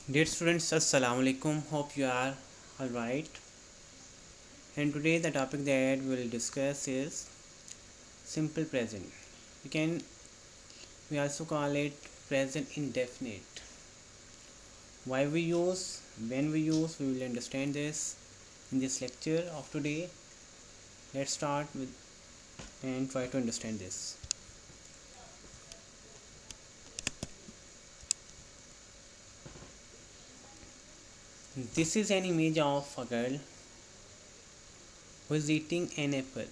Dear students, Assalamu alaikum. Hope you are all right. And today the topic that we will discuss is simple present. We can we also call it present indefinite. Why we use, when we use, we will understand this in this lecture of today. Let's start with and try to understand this. This is an image of a girl who is eating an apple.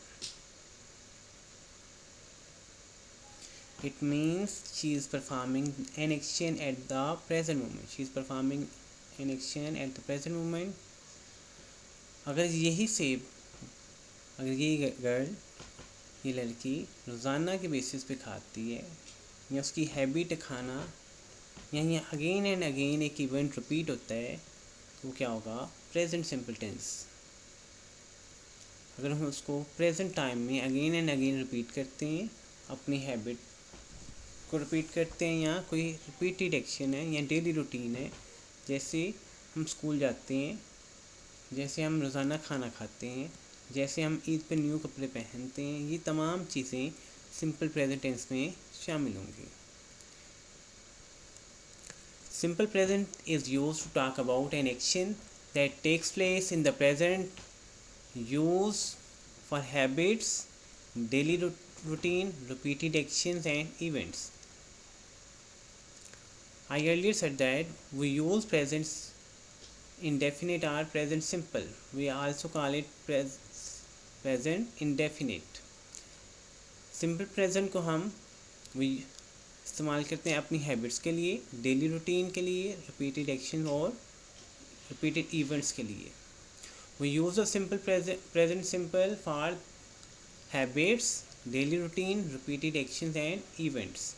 It means she is performing an action at the present moment. She is performing an action at the present moment. अगर यही सेब अगर ये girl ये लड़की रोज़ाना के basis पे खाती है या उसकी हैबिट खाना या ये अगेन एंड अगेन एक इवेंट रिपीट होता है तो क्या होगा? Present simple tense. अगर हम उसको प्रेजेंट टाइम में अगेन एंड अगेन रिपीट करते हैं, अपनी हैबिट को रिपीट करते हैं या कोई रिपीटेड एक्शन है या डेली रूटीन है, जैसे हम स्कूल जाते हैं, जैसे हम रोज़ाना खाना खाते हैं, जैसे हम ईद पे न्यू कपड़े पहनते हैं, ये तमाम चीज़ें सिंपल प्रेजेंट टेंस में शामिल होंगी। Simple present is used to talk about an action that takes place in the present, use for habits, daily routine, repeated actions and events. I earlier said that we use present indefinite or present simple. We also call it present indefinite. Simple present को हम इस्तेमाल करते हैं अपनी habits के लिए, daily routine के लिए, रिपीटेड एक्शन और रिपीटेड इवेंट्स के लिए. We use the simple present simple for habits, daily routine, repeated actions and events.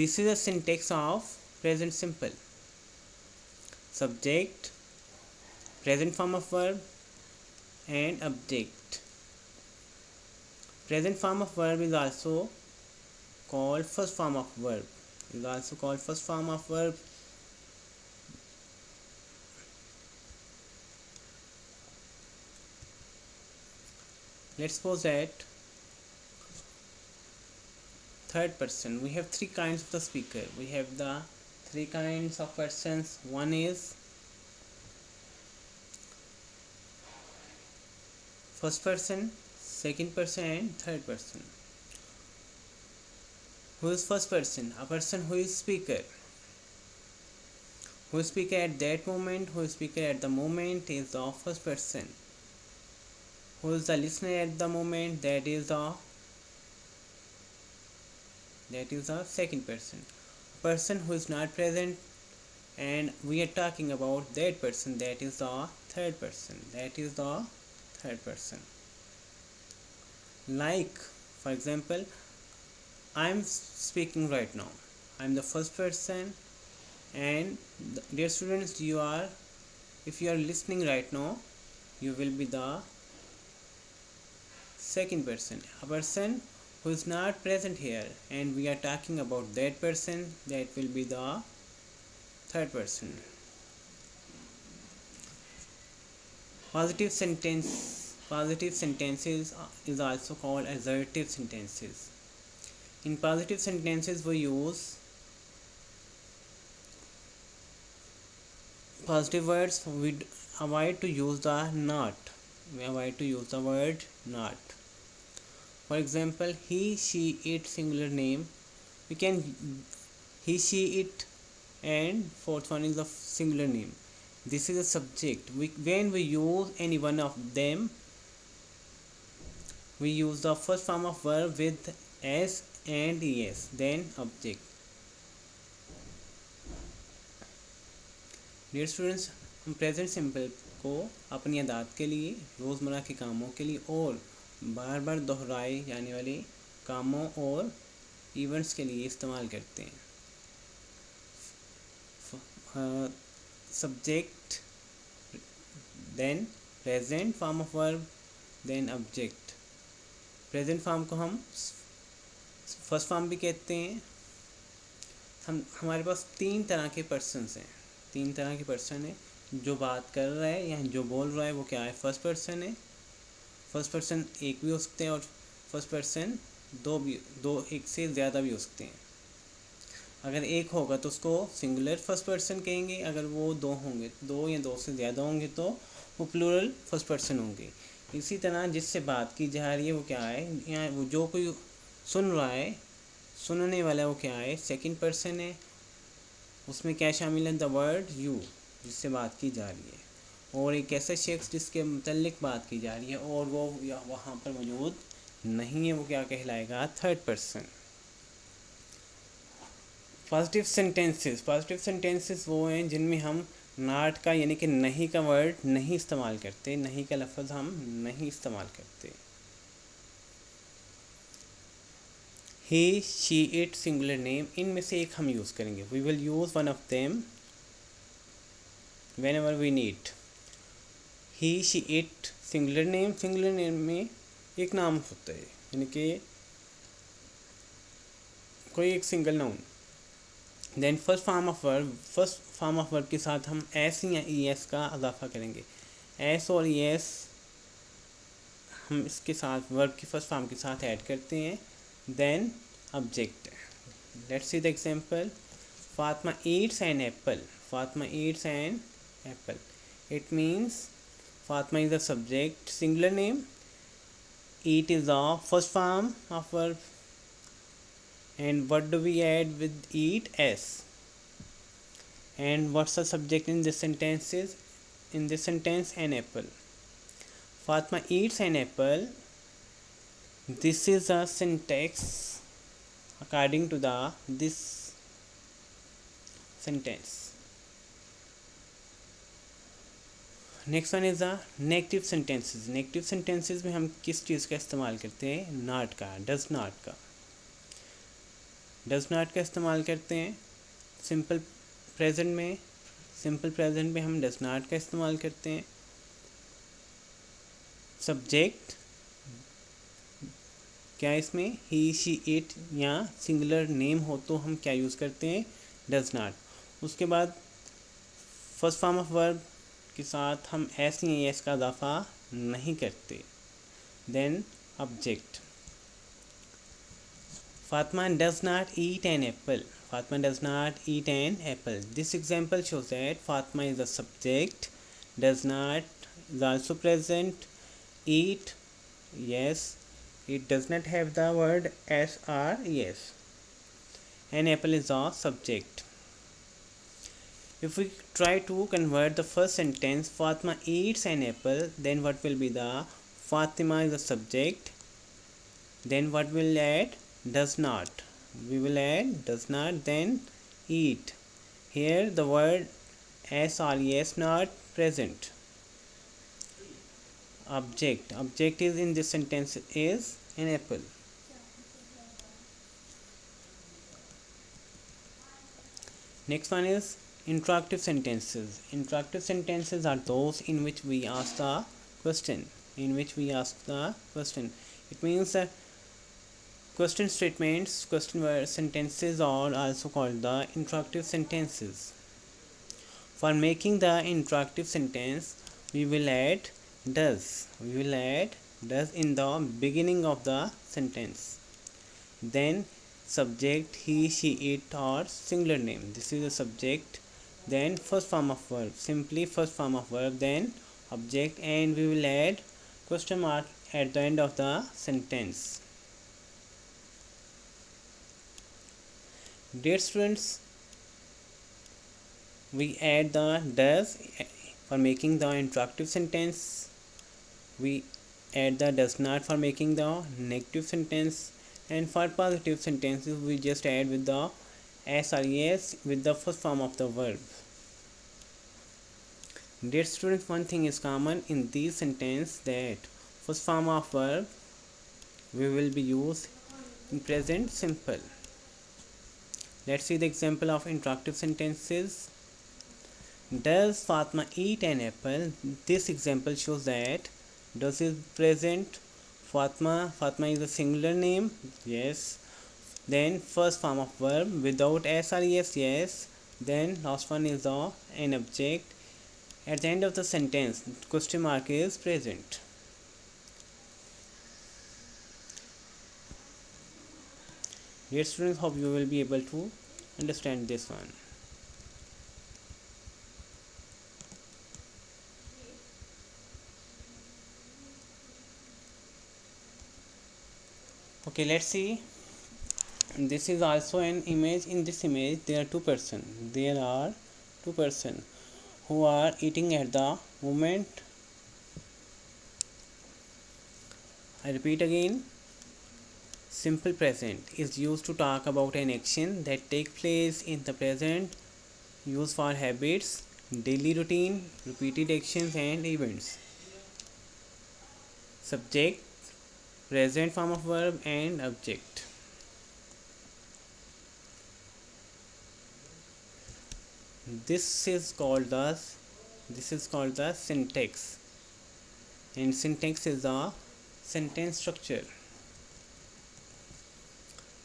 This is a syntax of present simple. Subject, present form of verb and object. Present form of verb is also called first form of verb. Let's suppose that third person. We have three kinds of the speaker. We have the three kinds of persons. One is first person, second person and third person. Who is first person? A person who is speaker. Who is speaker at that moment, who is speaker at the moment is the first person. Who is the listener at the moment, that is the second person. Person who is not present and we are talking about that person, that is the third person. Like, for example, I am speaking right now. I am the first person, and dear students, if you are listening right now, you will be the second person. A person who is not present here and we are talking about that person, that will be the third person. Positive sentences is also called assertive sentences. In positive sentences we use positive words. We avoid to use the not. Word not. For example, he, she, it, singular name. We can he, she, it, and fourth one is the singular name. This is a subject. When we use any one of them, we use the first form of verb with s and es, then object. Dear students, हम present simple को अपनी अदात के लिए, रोज़मर्रा के कामों के लिए और बार बार दोहराए जाने वाले कामों और इवेंट्स के लिए इस्तेमाल करते हैं. Subject, then present form of verb, then object. Present form को हम फर्स्ट फॉर्म भी कहते हैं। हमारे पास तीन तरह के पर्सन्स हैं, तीन तरह के पर्सन है। जो बात कर रहा है या जो बोल रहा है वो क्या है, फर्स्ट पर्सन है। फर्स्ट पर्सन एक भी हो सकते हैं और फर्स्ट पर्सन दो एक से ज़्यादा भी हो सकते हैं। अगर एक होगा तो उसको सिंगुलर फर्स्ट पर्सन कहेंगे, अगर वो दो होंगे, दो या दो से ज़्यादा होंगे तो वो प्लूरल फर्स्ट पर्सन होंगे। इसी तरह जिससे बात की जा रही है वो क्या है, यहाँ वो जो कोई सुन रहा है, सुनने वाला वो क्या है, सेकंड पर्सन है। उसमें क्या शामिल है, द वर्ड यू, जिससे बात की जा रही है। और एक ऐसा शख्स जिसके मुतल्लिक बात की जा रही है और वो वहाँ पर मौजूद नहीं है, वो क्या कहलाएगा, थर्ड पर्सन। पॉजिटिव सेंटेंसेस वो हैं जिनमें हम नॉट का यानी कि नहीं का वर्ड नहीं इस्तेमाल करते, नहीं का लफ्ज़ हम नहीं इस्तेमाल करते। He, she, it, singular name, इनमें से एक हम यूज़ करेंगे। We will use one of them whenever we need. He, she, it, singular name में एक नाम होता है, यानी कि कोई एक single noun. Then first form of verb के साथ हम एस या ई एस का इजाफा करेंगे। एस और ई एस हम इसके साथ वर्ब की फर्स्ट फॉर्म के साथ ऐड करते हैं। Then object, let's see the example. Fatima eats an apple, Fatima eats an apple, it means Fatima is the subject, singular name, eat is the first form of verb, and what do we add with eat, s, and what's the subject in this sentence? In this sentence, an apple. Fatima eats an apple. This is a syntax according to this sentence. Next one is the negative sentences. Negative sentences में हम किस चीज़ का इस्तेमाल करते हैं, not का, does not का। Does not का इस्तेमाल करते हैं सिंपल प्रेजेंट में हम डज नॉट का इस्तेमाल करते हैं। सब्जेक्ट क्या है इसमें, ही, शी, इट, या सिंगुलर नेम हो तो हम क्या यूज़ करते हैं, डज नॉट। उसके बाद फर्स्ट फॉर्म ऑफ वर्ब के साथ हम एस या एस का इजाफा नहीं करते। Then object, Fatima does not eat an apple, Fatima does not eat an apple. This example shows that Fatima is the subject, does not is also present, eat yes, it does not have the word s or yes. An apple is the subject. If we try to convert the first sentence, Fatima eats an apple, then what will be the, Fatima is the subject, then what will add, does not, we will add does not, then eat. Here the word s or yes not present. Object is in this sentence is an apple. Next one is interactive sentences. Interactive sentences are those in which we ask the question. It means that question statements, question word sentences are also called the interactive sentences. For making the interactive sentence, we will add does in the beginning of the sentence. Then subject, he, she, it, or singular name, this is the subject. Then first form of verb, simply first form of verb, then object, and we will add question mark at the end of the sentence. Dear students, we add the does for making the interactive sentence. We add the does not for making the negative sentence, and for positive sentences we just add with the s or yes with the first form of the verb. Dear students, one thing is common in these sentences, that first form of verb we will be used in present simple. Let's see the example of interactive sentences. Does Fatima eat an apple? This example shows that does is present. Fatima is a singular name. Yes. Then first form of verb without s or es, yes. Then last one is the an object. At the end of the sentence, question mark is present. Dear students, hope you will be able to understand this one. Okay, let's see. This is also an image. In this image there are two person who are eating at the moment. I repeat again, simple present is used to talk about an action that take place in the present, used for habits, daily routine, repeated actions and events. Subject, present form of verb and object. This is called the syntax, and syntax is the sentence structure.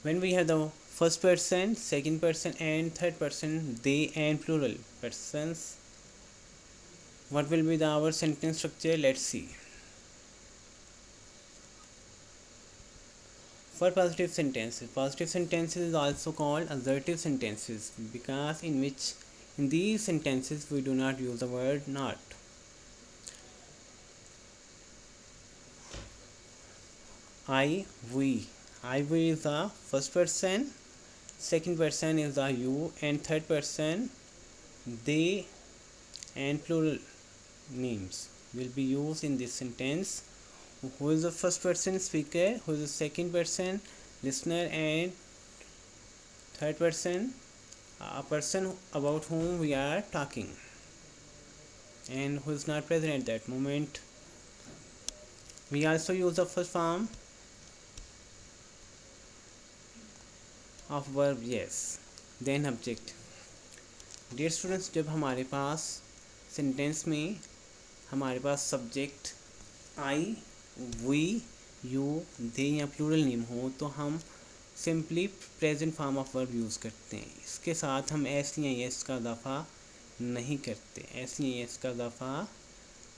When we have the first person, second person and third person, they and plural persons, what will be our sentence structure? Let's see. For positive sentences is also called assertive sentences, because in these sentences we do not use the word not. We is the first person, second person is the you, and third person they and plural names will be used in this sentence. Who is the first person? Speaker. Who is the second person? Listener. And third person, a person about whom we are talking and who is not present at that moment. We also use the first form of verb yes, then object. Dear students, जब हमारे पास sentence में हमारे पास subject I, we, you, दे या plural name हो तो हम simply present form of verb use करते हैं. इसके साथ हम एस या एस का इजाफा नहीं करते. एस या एस का इजाफा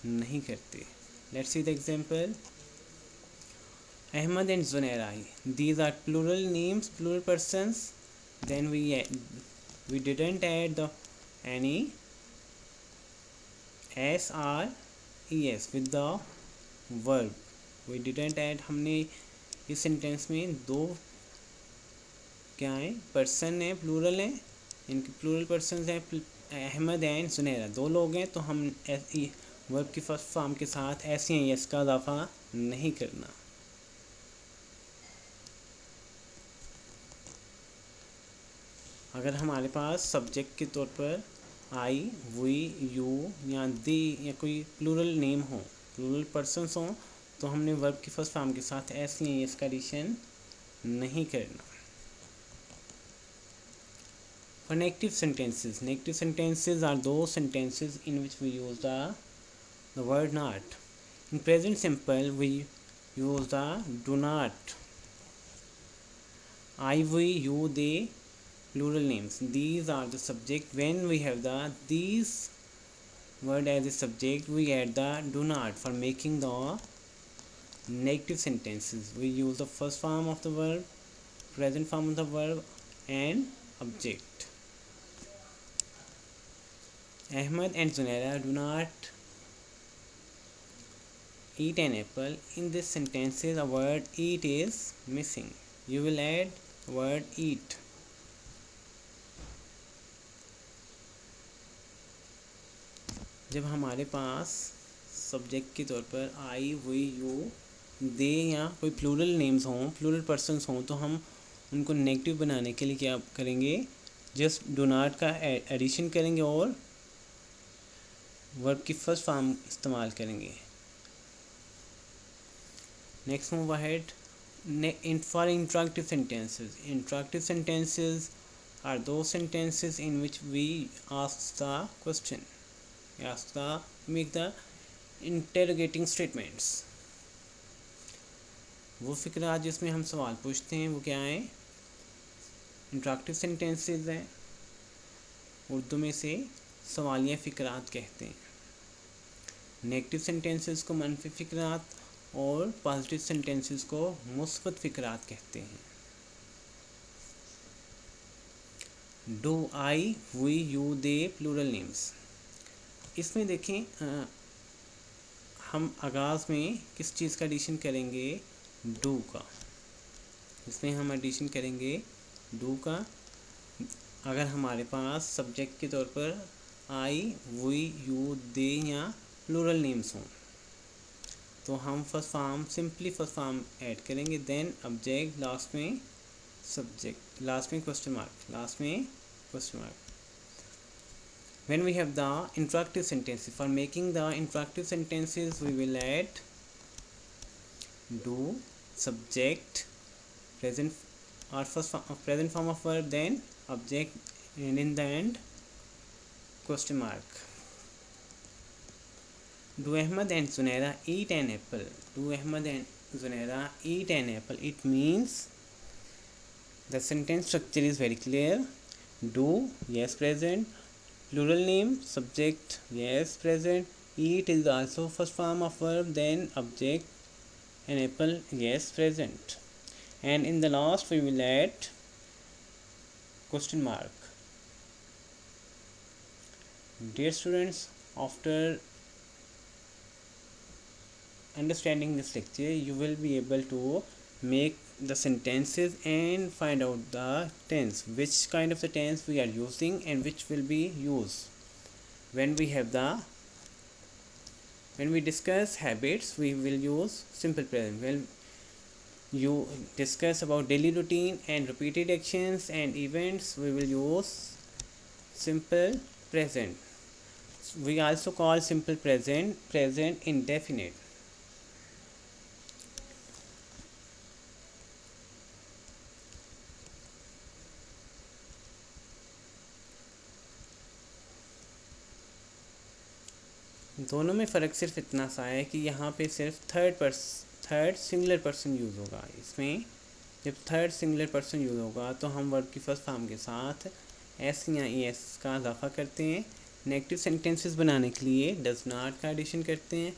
नहीं करते. Let's see the example. Ahmad and Zunaira, these are plural names, plural persons. Then we didn't add any s or es with the verb. We didn't add. हमने इस सेंटेंस में दो क्या है, पर्सन है, प्लूरल है. इनके प्लूरल पर्सन हैं अहमद एंड सुनैरा, दो लोग हैं. तो हम वर्ब की फर्स्ट फॉर्म के साथ एस या एस का इजाफा नहीं करना. अगर हमारे पास सब्जेक्ट के तौर पर आई, वी, यू या दे या कोई प्लूरल नेम हो, प्लूरल पर्सन्स हों, तो हमने वर्ब की फर्स्ट फॉर्म के साथ एस या एस का एडिशन नहीं करना. For negative sentences are those sentences in which we use the word not. In present simple we use the do not. I, we, you, they, plural names. These are the subject. When we have these word as a subject, we add the do not for making the negative sentences. We use the first form of the verb, present form of the verb and object. Ahmad and Zunaira do not eat an apple. In this sentences a word eat is missing. You will add word eat. जब हमारे पास subject के तौर पर आई, we, you, दे या कोई plural names हों, plural persons हों, तो हम उनको नेगेटिव बनाने के लिए क्या करेंगे, जस्ट डू नॉट का एडिशन करेंगे और वर्ब की फर्स्ट फॉर्म इस्तेमाल करेंगे. Next move ahead. For interactive sentences are those sentences in which we ask the question, make the interrogating statements. वो फिक्रा जिसमें हम सवाल पूछते हैं वो क्या है, इंटरेक्टिव सेंटेंसेस हैं, उर्दू में से सवालिया फ़िक्रात कहते हैं। नेगेटिव सेंटेंसेस को मनफी फ़िक्रात और पॉजिटिव सेंटेंसेस को मुस्बत फ़िक्रात कहते हैं। Do, I, we, you, they plural names. इसमें देखें हम आगाज़ में किस चीज़ का एडिशन करेंगे? डू का। इसमें हम एडिशन करेंगे डू का। अगर हमारे पास सब्जेक्ट के तौर पर आई, वी, यू, दे या प्लूरल नेम्स हों तो हम first form simply first form add करेंगे, देन ऑब्जेक्ट, लास्ट में सब्जेक्ट, लास्ट में क्वेश्चन मार्क, लास्ट में question mark. When we have the interactive sentences, for making the interactive sentences we will add do, subject, present or present form of verb, then object, and in the end question mark. Do Ahmad and Zunaira eat an apple? Do Ahmad and Zunaira eat an apple? It means the sentence structure is very clear. Do, yes, present. Plural name, subject, yes, present. Eat is also first form of verb, then object, and apple, yes, present. And in the last we will add question mark. Dear students, after understanding this lecture you will be able to make the sentences and find out the tense, which kind of the tense we are using and which will be used when we discuss habits. We will use simple present. When you discuss about daily routine and repeated actions and events, we will use simple present. We also call simple present indefinite. दोनों में फ़र्क सिर्फ इतना सा है कि यहाँ पे सिर्फ थर्ड सिंगुलर पर्सन यूज़ होगा। इसमें जब थर्ड सिंगुलर पर्सन यूज़ होगा तो हम वर्ब की फर्स्ट फॉर्म के साथ एस या ई एस का इजाफा करते हैं। नेगेटिव सेंटेंसेस बनाने के लिए डज नॉट का एडिशन करते हैं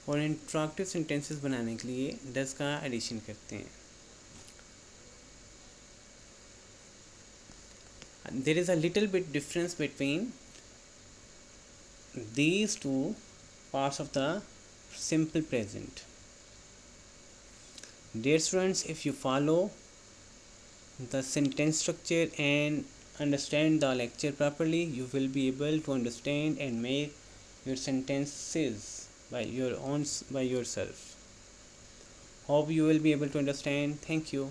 और इंटरेक्टिव सेंटेंसेस बनाने के लिए डज का एडिशन करते हैं। There is a little bit difference between these two parts of the simple present. Dear students, if you follow the sentence structure and understand the lecture properly, you will be able to understand and make your sentences by yourself. Hope you will be able to understand. Thank you.